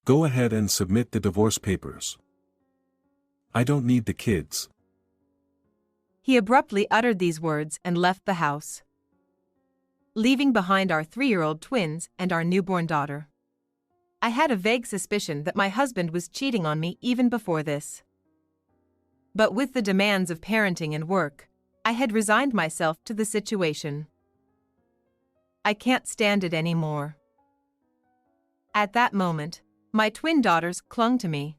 Go ahead and submit the divorce papers. I don't need the kids. He abruptly uttered these words and left the house, leaving behind our 3-year-old twins and our newborn daughter. I had a vague suspicion that my husband was cheating on me even before this. But with the demands of parenting and work, I had resigned myself to the situation. I can't stand it anymore. At that moment, my twin daughters clung to me.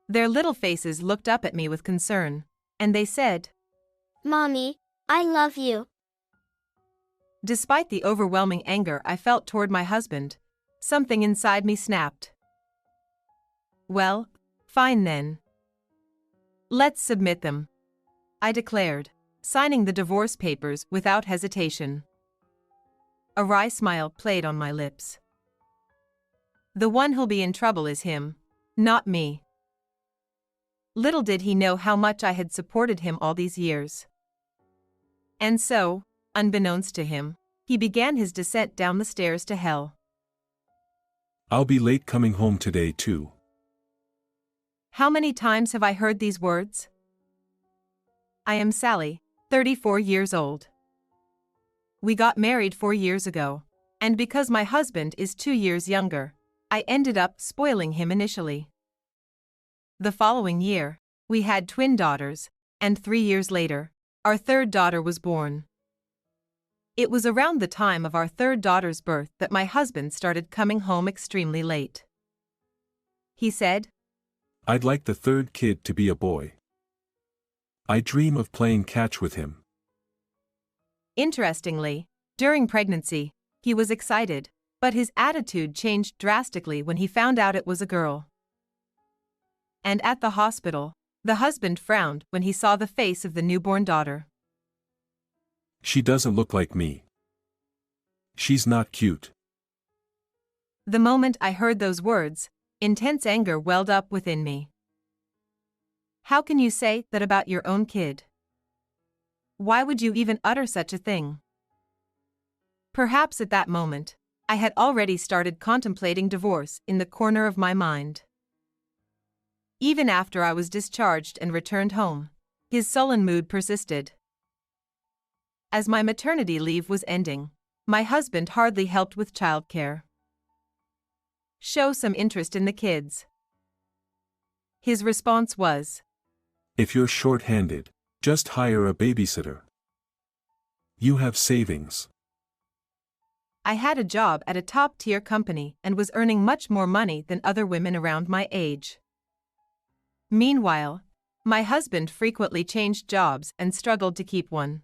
Their little faces looked up at me with concern, and they said, "Mommy, I love you." Despite the overwhelming anger I felt toward my husband, something inside me snapped. Well, fine then. Let's submit them, I declared, signing the divorce papers without hesitation. A wry smile played on my lips. The one who'll be in trouble is him, not me. Little did he know how much I had supported him all these years. And so, unbeknownst to him, he began his descent down the stairs to hell. I'll be late coming home today too. How many times have I heard these words? I am Sally, 34 years old. We got married 4 years ago, and because my husband is 2 years younger, I ended up spoiling him initially. The following year, we had twin daughters, and 3 years later, our third daughter was born. It was around the time of our third daughter's birth that my husband started coming home extremely late. He said, I'd like the third kid to be a boy. I dream of playing catch with him. Interestingly, during pregnancy, he was excited, but his attitude changed drastically when he found out it was a girl. And at the hospital, the husband frowned when he saw the face of the newborn daughter. She doesn't look like me. She's not cute. The moment I heard those words, intense anger welled up within me. How can you say that about your own kid? Why would you even utter such a thing? Perhaps at that moment, I had already started contemplating divorce in the corner of my mind. Even after I was discharged and returned home, his sullen mood persisted. As my maternity leave was ending, my husband hardly helped with childcare. Show some interest in the kids. His response was, If you're short-handed, just hire a babysitter. You have savings. I had a job at a top-tier company and was earning much more money than other women around my age. Meanwhile, my husband frequently changed jobs and struggled to keep one.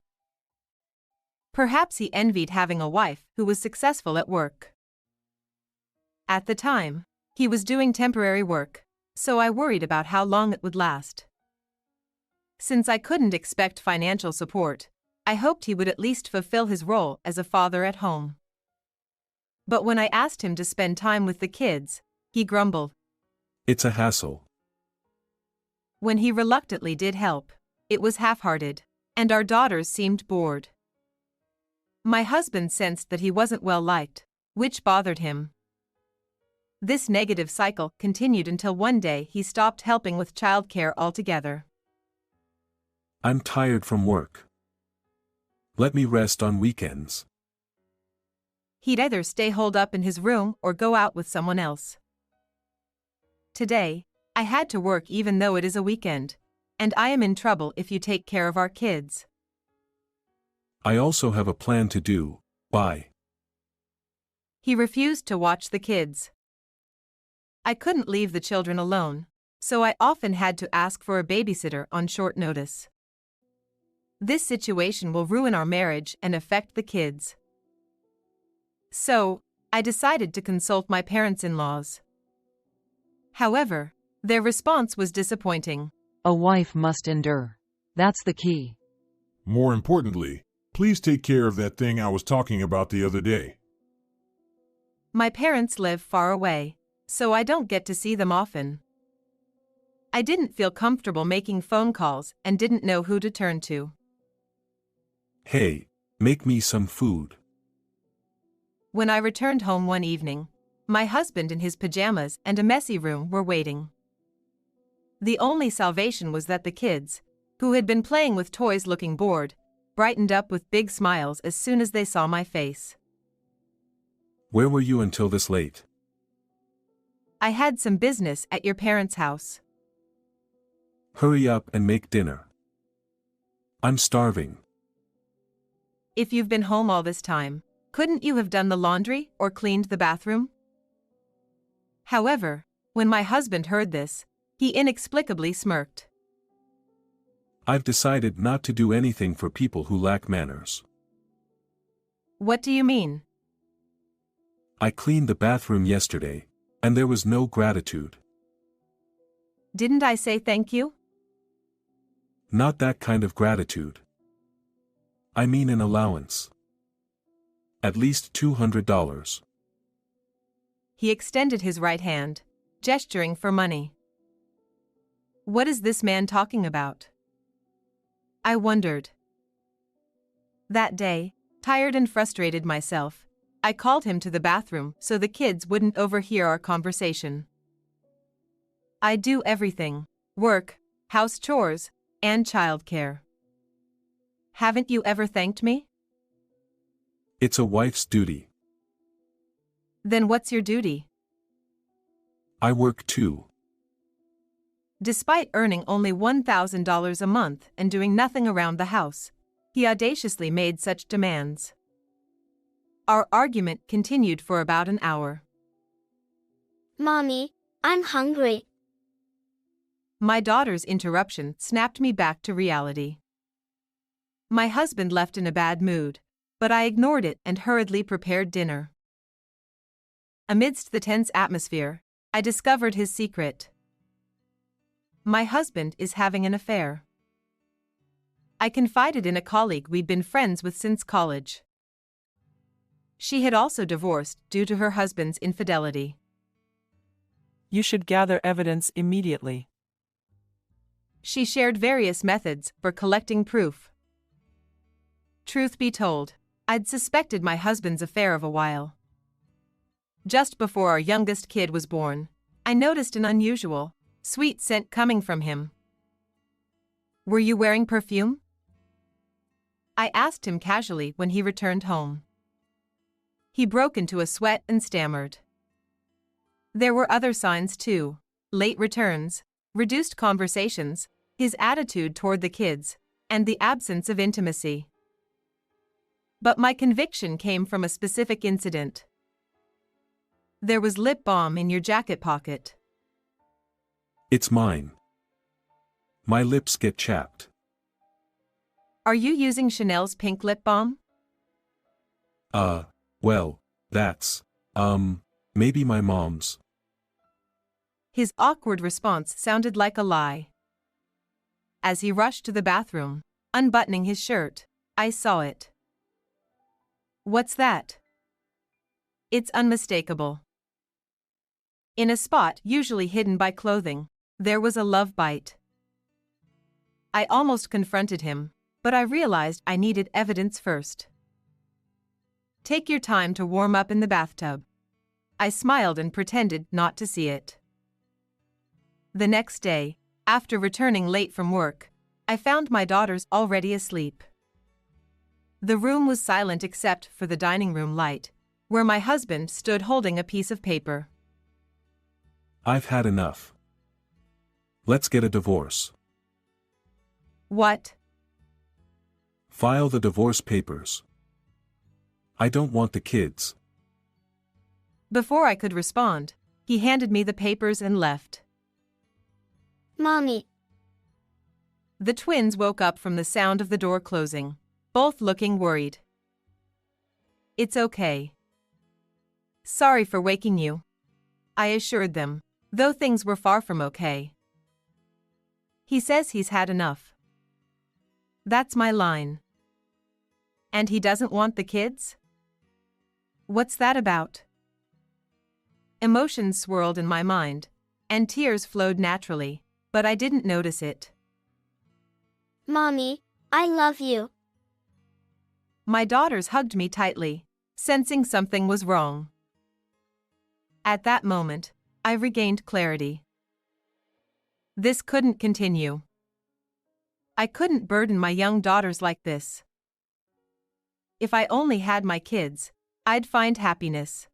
Perhaps he envied having a wife who was successful at work. At the time, he was doing temporary work, so I worried about how long it would last. Since I couldn't expect financial support, I hoped he would at least fulfill his role as a father at home. But when I asked him to spend time with the kids, he grumbled. It's a hassle. When he reluctantly did help, it was half-hearted, and our daughters seemed bored. My husband sensed that he wasn't well liked, which bothered him. This negative cycle continued until one day he stopped helping with childcare altogether. I'm tired from work. Let me rest on weekends. He'd either stay holed up in his room or go out with someone else. Today, I had to work even though it is a weekend, and I am in trouble if you take care of our kids. I also have a plan to do. Bye. He refused to watch the kids. I couldn't leave the children alone, so I often had to ask for a babysitter on short notice. This situation will ruin our marriage and affect the kids. So, I decided to consult my parents-in-laws. However, their response was disappointing. A wife must endure. That's the key. More importantly, please take care of that thing I was talking about the other day. My parents live far away, so I don't get to see them often. I didn't feel comfortable making phone calls and didn't know who to turn to. Hey, make me some food. When I returned home one evening, My husband in his pajamas and a messy room were waiting. The only salvation was that the kids, who had been playing with toys looking bored, brightened up with big smiles as soon as they saw my face. Where were you until this late? I had some business at your parents' house. Hurry up and make dinner. I'm starving. If you've been home all this time, couldn't you have done the laundry or cleaned the bathroom? However, when my husband heard this, he inexplicably smirked. I've decided not to do anything for people who lack manners. What do you mean? I cleaned the bathroom yesterday, and there was no gratitude. Didn't I say thank you? Not that kind of gratitude. I mean an allowance. At least $200. He extended his right hand, gesturing for money. What is this man talking about? I wondered. That day, tired and frustrated myself, I called him to the bathroom so the kids wouldn't overhear our conversation. I do everything: work, house chores, and childcare. Haven't you ever thanked me? It's a wife's duty. Then what's your duty? I work too. Despite earning only $1,000 a month and doing nothing around the house, he audaciously made such demands. Our argument continued for about an hour. Mommy, I'm hungry. My daughter's interruption snapped me back to reality. My husband left in a bad mood, but I ignored it and hurriedly prepared dinner. Amidst the tense atmosphere, I discovered his secret. My husband is having an affair. I confided in a colleague we'd been friends with since college. She had also divorced due to her husband's infidelity. You should gather evidence immediately. She shared various methods for collecting proof. Truth be told, I'd suspected my husband's affair of a while. Just before our youngest kid was born, I noticed an unusual, sweet scent coming from him. Were you wearing perfume? I asked him casually when he returned home. He broke into a sweat and stammered. There were other signs too: late returns, reduced conversations, his attitude toward the kids, and the absence of intimacy. But my conviction came from a specific incident. There was lip balm in your jacket pocket. It's mine. My lips get chapped. Are you using Chanel's pink lip balm? Well, that's, maybe my mom's. His awkward response sounded like a lie. As he rushed to the bathroom, unbuttoning his shirt, I saw it. What's that? It's unmistakable. In a spot usually hidden by clothing, there was a love bite. I almost confronted him, but I realized I needed evidence first. Take your time to warm up in the bathtub. I smiled and pretended not to see it. The next day, after returning late from work, I found my daughters already asleep. The room was silent except for the dining room light, where my husband stood holding a piece of paper. I've had enough. Let's get a divorce. What? File the divorce papers. I don't want the kids. Before I could respond, he handed me the papers and left. Mommy. The twins woke up from the sound of the door closing, both looking worried. It's okay. Sorry for waking you, I assured them, though things were far from okay. He says he's had enough. That's my line. And he doesn't want the kids? What's that about? Emotions swirled in my mind, and tears flowed naturally, but I didn't notice it. Mommy, I love you. My daughters hugged me tightly, sensing something was wrong. At that moment, I regained clarity. This couldn't continue. I couldn't burden my young daughters like this. If I only had my kids, I'd find happiness.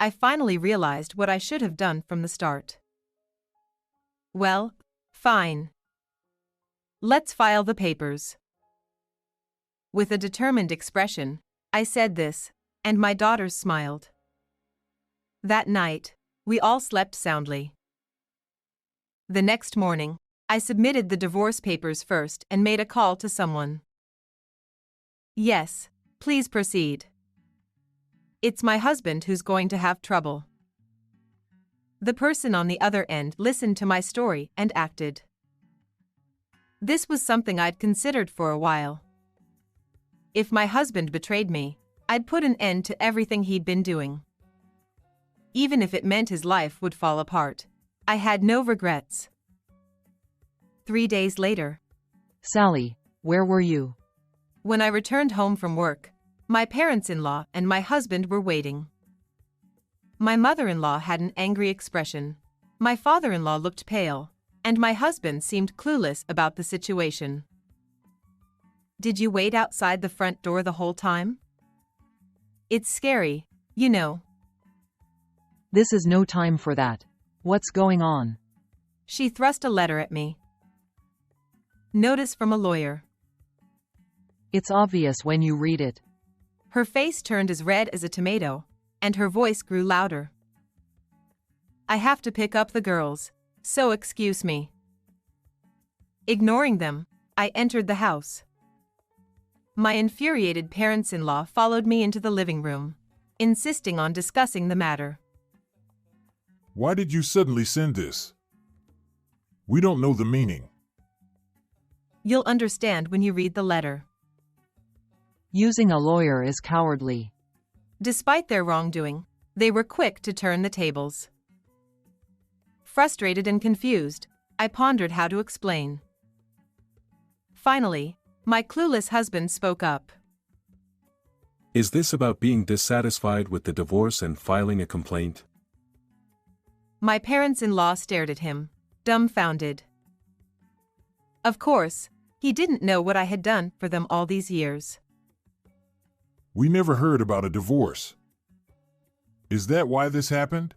I finally realized what I should have done from the start. Well, fine. Let's file the papers. With a determined expression, I said this, and my daughters smiled. That night, we all slept soundly. The next morning, I submitted the divorce papers first and made a call to someone. Yes, please proceed. It's my husband who's going to have trouble. The person on the other end listened to my story and acted. This was something I'd considered for a while. If my husband betrayed me, I'd put an end to everything he'd been doing. Even if it meant his life would fall apart, I had no regrets. 3 days later. Sally, where were you? When I returned home from work, my parents-in-law and my husband were waiting. My mother-in-law had an angry expression, my father-in-law looked pale, and my husband seemed clueless about the situation. Did you wait outside the front door the whole time? It's scary, you know. This is no time for that. What's going on? She thrust a letter at me. Notice from a lawyer. It's obvious when you read it. Her face turned as red as a tomato, and her voice grew louder. I have to pick up the girls, so excuse me. Ignoring them, I entered the house. My infuriated parents-in-law followed me into the living room, insisting on discussing the matter. Why did you suddenly send this? We don't know the meaning. You'll understand when you read the letter. Using a lawyer is cowardly. Despite their wrongdoing, they were quick to turn the tables. Frustrated and confused, I pondered how to explain. Finally, my clueless husband spoke up. Is this about being dissatisfied with the divorce and filing a complaint? My parents-in-law stared at him, dumbfounded. Of course, he didn't know what I had done for them all these years. We never heard about a divorce. Is that why this happened?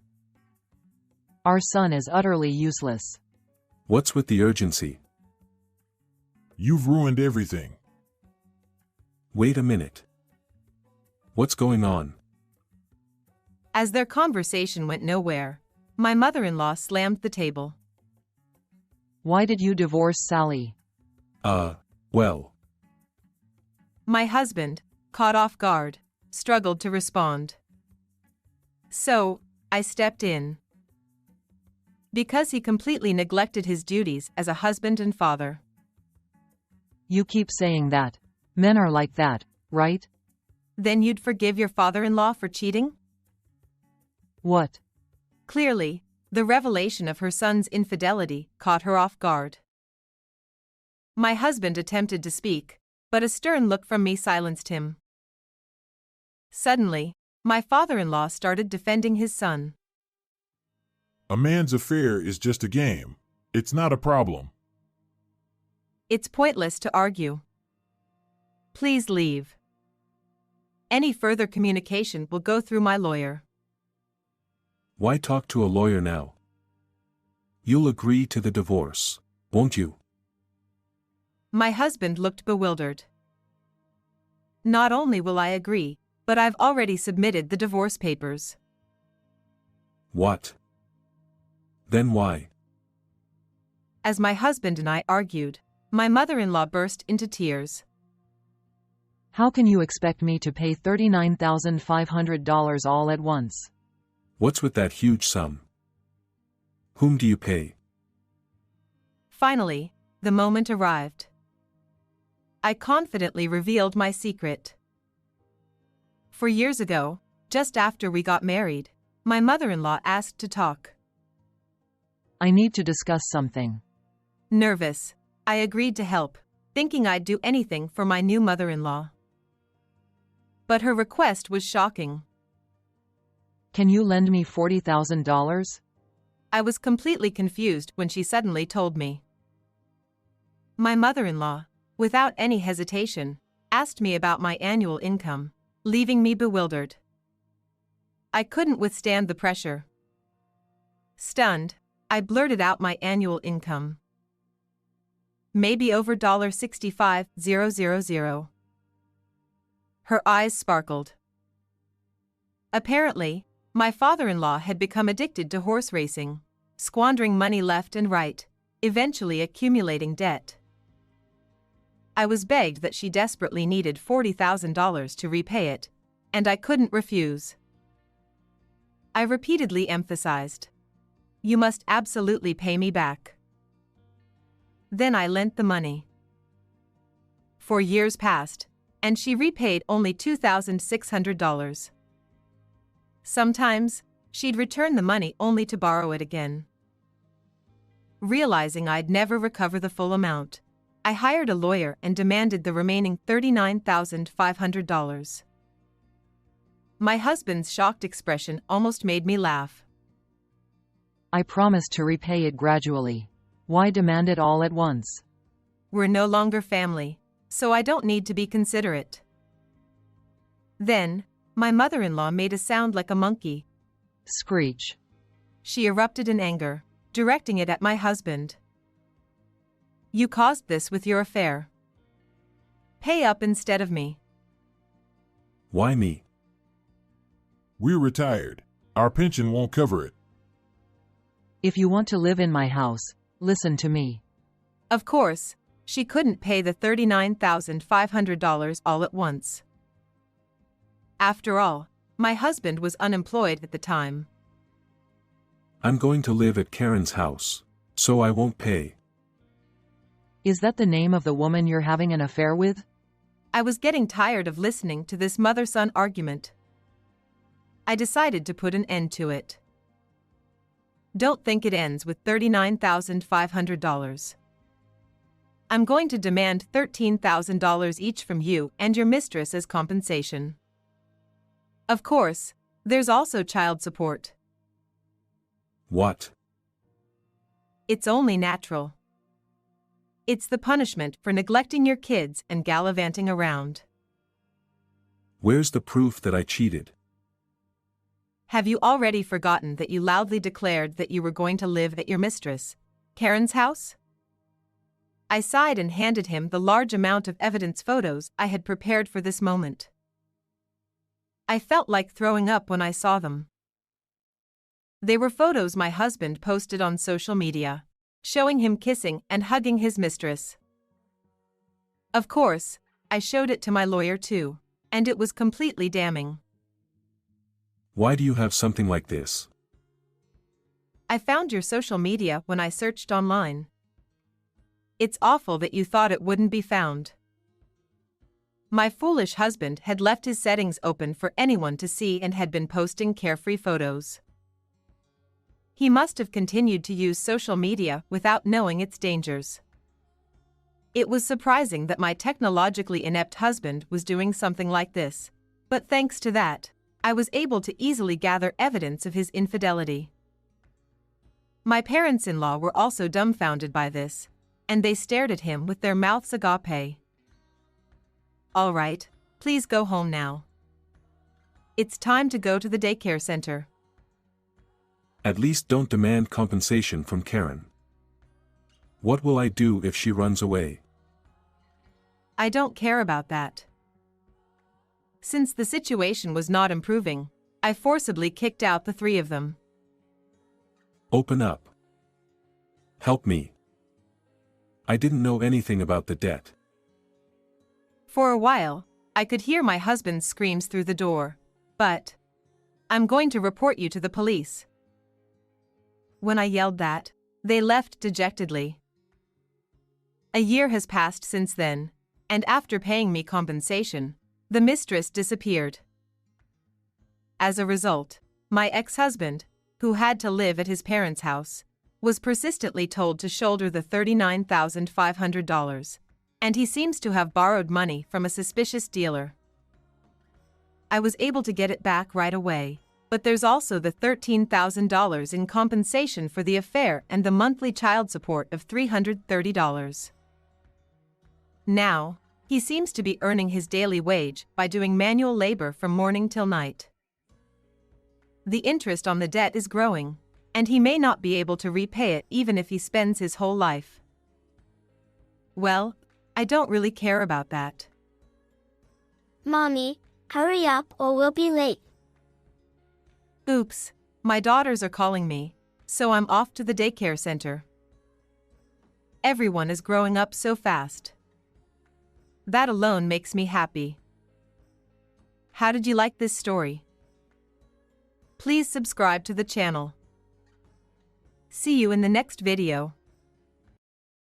Our son is utterly useless. What's with the urgency? You've ruined everything. Wait a minute. What's going on? As their conversation went nowhere, my mother-in-law slammed the table. Why did you divorce Sally? Well. My husband, caught off guard, struggled to respond. So, I stepped in. Because he completely neglected his duties as a husband and father. You keep saying that. Men are like that, right? Then you'd forgive your father-in-law for cheating? What? Clearly, the revelation of her son's infidelity caught her off guard. My husband attempted to speak, but a stern look from me silenced him. Suddenly, my father-in-law started defending his son. A man's affair is just a game. It's not a problem. It's pointless to argue. Please leave. Any further communication will go through my lawyer. Why talk to a lawyer now? You'll agree to the divorce, won't you? My husband looked bewildered. Not only will I agree, but I've already submitted the divorce papers. What? Then why? As my husband and I argued, my mother-in-law burst into tears. How can you expect me to pay $39,500 all at once? What's with that huge sum? Whom do you pay? Finally, the moment arrived. I confidently revealed my secret. 4 years ago, just after we got married, my mother-in-law asked to talk. I need to discuss something. Nervous, I agreed to help, thinking I'd do anything for my new mother-in-law. But her request was shocking. Can you lend me $40,000? I was completely confused when she suddenly told me. My mother-in-law, without any hesitation, asked me about my annual income, leaving me bewildered. I couldn't withstand the pressure. Stunned, I blurted out my annual income. Maybe over $65,000. Her eyes sparkled. Apparently, my father-in-law had become addicted to horse racing, squandering money left and right, eventually accumulating debt. I was begged that she desperately needed $40,000 to repay it, and I couldn't refuse. I repeatedly emphasized, "You must absolutely pay me back." Then I lent the money. 4 years passed, and she repaid only $2,600. Sometimes, she'd return the money only to borrow it again. Realizing I'd never recover the full amount, I hired a lawyer and demanded the remaining $39,500. My husband's shocked expression almost made me laugh. I promised to repay it gradually. Why demand it all at once? We're no longer family, so I don't need to be considerate. Then, my mother-in-law made a sound like a monkey. Screech. She erupted in anger, directing it at my husband. "You caused this with your affair. Pay up instead of me." Why me? We're retired. Our pension won't cover it. If you want to live in my house, listen to me. Of course, she couldn't pay the $39,500 all at once. After all, my husband was unemployed at the time. I'm going to live at Karen's house, so I won't pay. Is that the name of the woman you're having an affair with? I was getting tired of listening to this mother-son argument. I decided to put an end to it. Don't think it ends with $39,500. I'm going to demand $13,000 each from you and your mistress as compensation. Of course, there's also child support. What? It's only natural. It's the punishment for neglecting your kids and gallivanting around. Where's the proof that I cheated? Have you already forgotten that you loudly declared that you were going to live at your mistress, Karen's house? I sighed and handed him the large amount of evidence photos I had prepared for this moment. I felt like throwing up when I saw them. They were photos my husband posted on social media, showing him kissing and hugging his mistress. Of course, I showed it to my lawyer too, and it was completely damning. Why do you have something like this? I found your social media when I searched online. It's awful that you thought it wouldn't be found. My foolish husband had left his settings open for anyone to see and had been posting carefree photos. He must have continued to use social media without knowing its dangers. It was surprising that my technologically inept husband was doing something like this, but thanks to that, I was able to easily gather evidence of his infidelity. My parents-in-law were also dumbfounded by this, and they stared at him with their mouths agape. All right, please go home now. It's time to go to the daycare center. At least don't demand compensation from Karen. What will I do if she runs away? I don't care about that. Since the situation was not improving, I forcibly kicked out the three of them. Open up. Help me. I didn't know anything about the debt. For a while, I could hear my husband's screams through the door, but "I'm going to report you to the police." When I yelled that, they left dejectedly. A year has passed since then, and after paying me compensation, the mistress disappeared. As a result, my ex-husband, who had to live at his parents' house, was persistently told to shoulder the $39,500, and he seems to have borrowed money from a suspicious dealer. I was able to get it back right away, But there's also the $13,000 in compensation for the affair and the monthly child support of $330. Now, he seems to be earning his daily wage by doing manual labor from morning till night. The interest on the debt is growing, and he may not be able to repay it even if he spends his whole life. Well, I don't really care about that. Mommy, hurry up or we'll be late. Oops, my daughters are calling me, so I'm off to the daycare center. Everyone is growing up so fast. That alone makes me happy. How did you like this story? Please subscribe to the channel. See you in the next video.